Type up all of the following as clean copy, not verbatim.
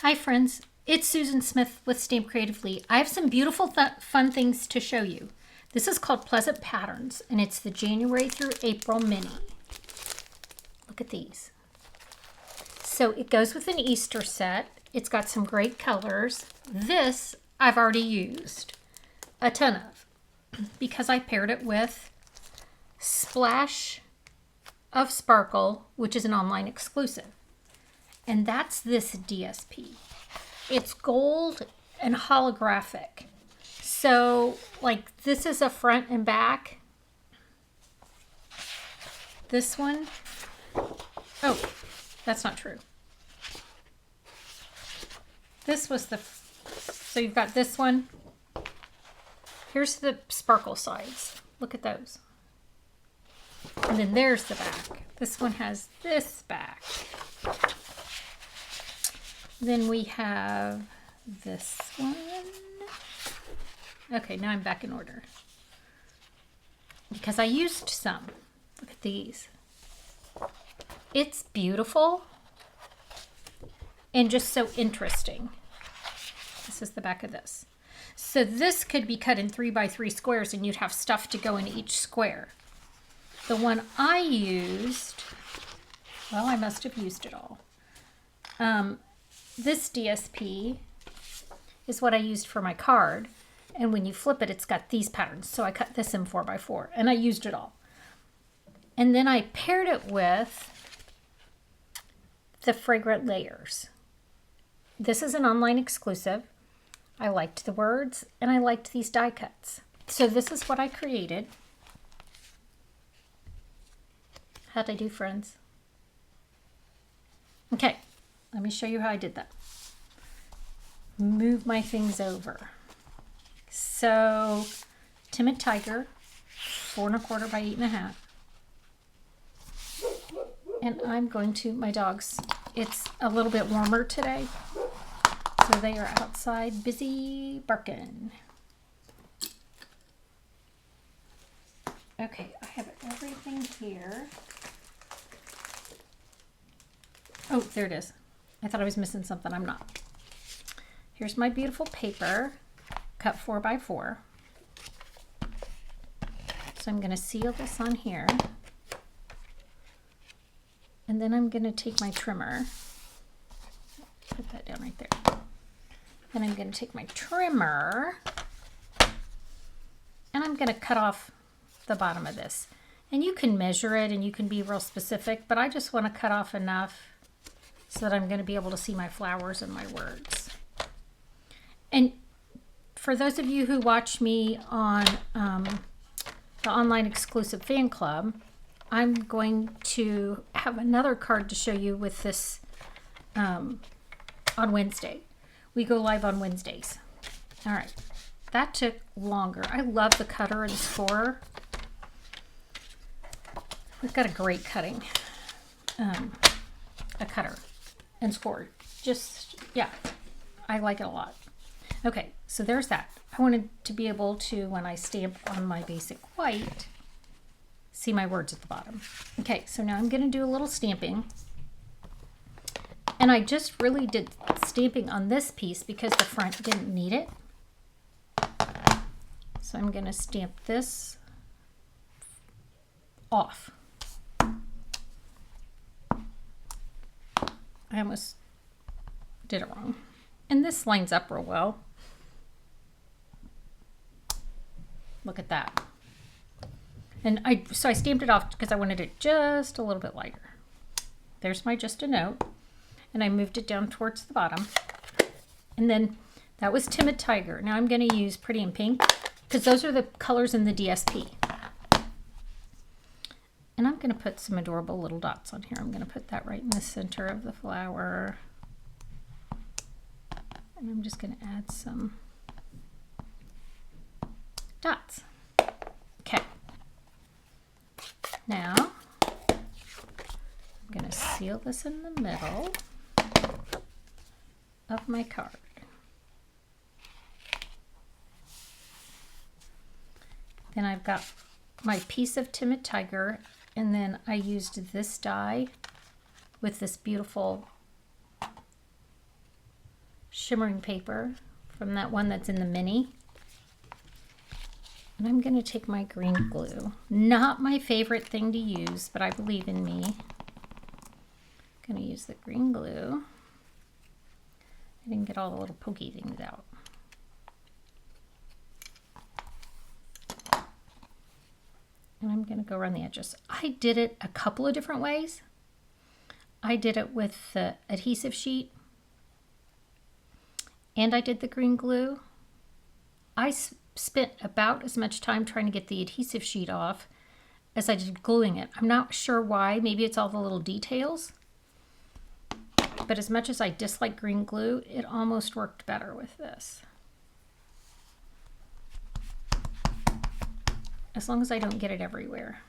Hi friends, it's Susan Smith with StampCreatively. I have some beautiful fun things to show you. This is called Pleasant Patterns and it's the January through April mini. Look at these. So it goes with an Easter set. It's got some great colors. This I've already used a ton of because I paired it with Splash of Sparkle, which is an online exclusive. And that's this DSP. It's gold and holographic. So, like, this is a front and back. This one, oh, that's not true. This was so you've got this one. Here's the sparkle sides. Look at those. And then there's the back. This one has this back. Then we have this one. Okay, now I'm back in order. Because I used some. Look at these. It's beautiful and just so interesting. This is the back of this. So this could be cut in 3x3 squares and you'd have stuff to go in each square. The one I used, well, I must have used it all. This DSP is what I used for my card. And when you flip it, it's got these patterns. So I cut this in 4x4 and I used it all. And then I paired it with the Fragrant layers. This is an online exclusive. I liked the words and I liked these die cuts. So this is what I created. How'd I do, friends? Okay. Let me show you how I did that. Move my things over. So, Timid Tiger, 4 1/4 by 8 1/2. And I'm going to, my dogs, it's a little bit warmer today. So they are outside busy barking. Okay, I have everything here. Oh, there it is. I thought I was missing something. I'm not. Here's my beautiful paper, cut 4x4. So I'm going to seal this on here. And then I'm going to take my trimmer. Put that down right there. Then I'm going to take my trimmer. And I'm going to cut off the bottom of this. And you can measure it and you can be real specific, but I just want to cut off enough so that I'm going to be able to see my flowers and my words. And for those of you who watch me on the online exclusive fan club, I'm going to have another card to show you with this on Wednesday. We go live on Wednesdays. All right, that took longer. I love the cutter and scorer. We've got a great cutting, a cutter and scorer. Just, yeah, I like it a lot. Okay, so there's that. I wanted to be able to, when I stamp on my basic white, see my words at the bottom. Okay, so now I'm going to do a little stamping. And I just really did stamping on this piece because the front didn't need it. So I'm going to stamp this off. I almost did it wrong. And this lines up real well. Look at that. And so I stamped it off because I wanted it just a little bit lighter. There's my just a note. And I moved it down towards the bottom. And then that was Timid Tiger. Now I'm going to use Pretty in Pink because those are the colors in the DSP. And I'm going to put some adorable little dots on here. I'm going to put that right in the center of the flower. And I'm just going to add some dots. Okay. Now, I'm going to seal this in the middle of my card. Then I've got my piece of Timid Tiger, and then I used this die with this beautiful shimmering paper from that one that's in the mini. And I'm going to take my green glue. Not my favorite thing to use, but I believe in me. I'm going to use the green glue. I didn't get all the little pokey things out. And I'm going to go around the edges. I did it a couple of different ways. I did it with the adhesive sheet, and I did the green glue. I spent about as much time trying to get the adhesive sheet off as I did gluing it. I'm not sure why. Maybe it's all the little details. But as much as I dislike green glue, it almost worked better with this. As long as I don't get it everywhere.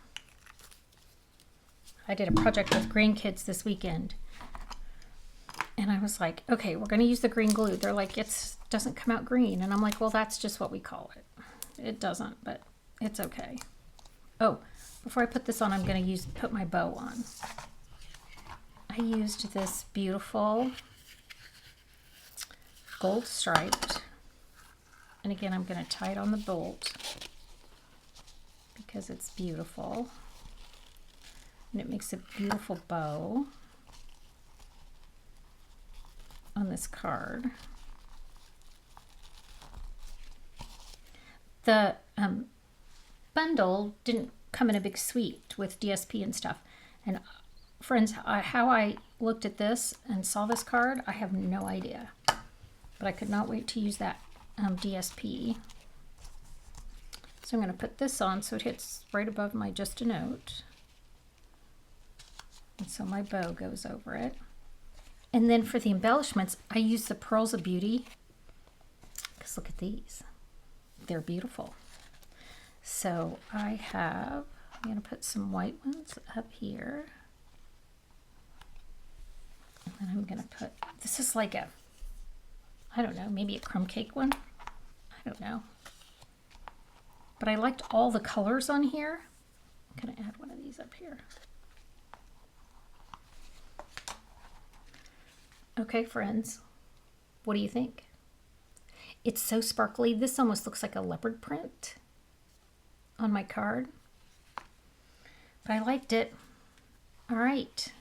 I did a project with grandkids this weekend. And I was like, okay, we're going to use the green glue. They're like, it doesn't come out green. And I'm like, well, that's just what we call it. It doesn't, but it's okay. Oh, before I put this on, I'm going to put my bow on. I used this beautiful gold striped. And again, I'm going to tie it on the bolt because it's beautiful. And it makes a beautiful bow on this card. The bundle didn't come in a big suite with DSP and stuff. And friends, how I looked at this and saw this card, I have no idea. But I could not wait to use that DSP. So I'm going to put this on so it hits right above my Just a Note. And so my bow goes over it. And then for the embellishments, I use the Pearls of Beauty. Because look at these. They're beautiful. So I'm going to put some white ones up here. And then I'm going to put, this is like a, I don't know, maybe a crumb cake one. I don't know. But I liked all the colors on here. I'm going to add one of these up here. Okay, friends, what do you think? It's so sparkly. This almost looks like a leopard print on my card. But I liked it. All right,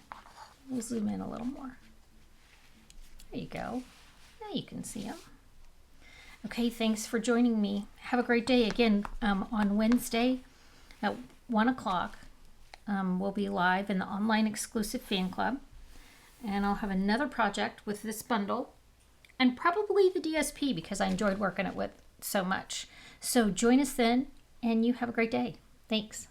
we'll zoom in a little more. There you go. Now you can see them. Okay, thanks for joining me. Have a great day. Again, on Wednesday at 1 o'clock, we'll be live in the online exclusive fan club. And I'll have another project with this bundle and probably the DSP because I enjoyed working it with so much. So join us then, and you have a great day. Thanks.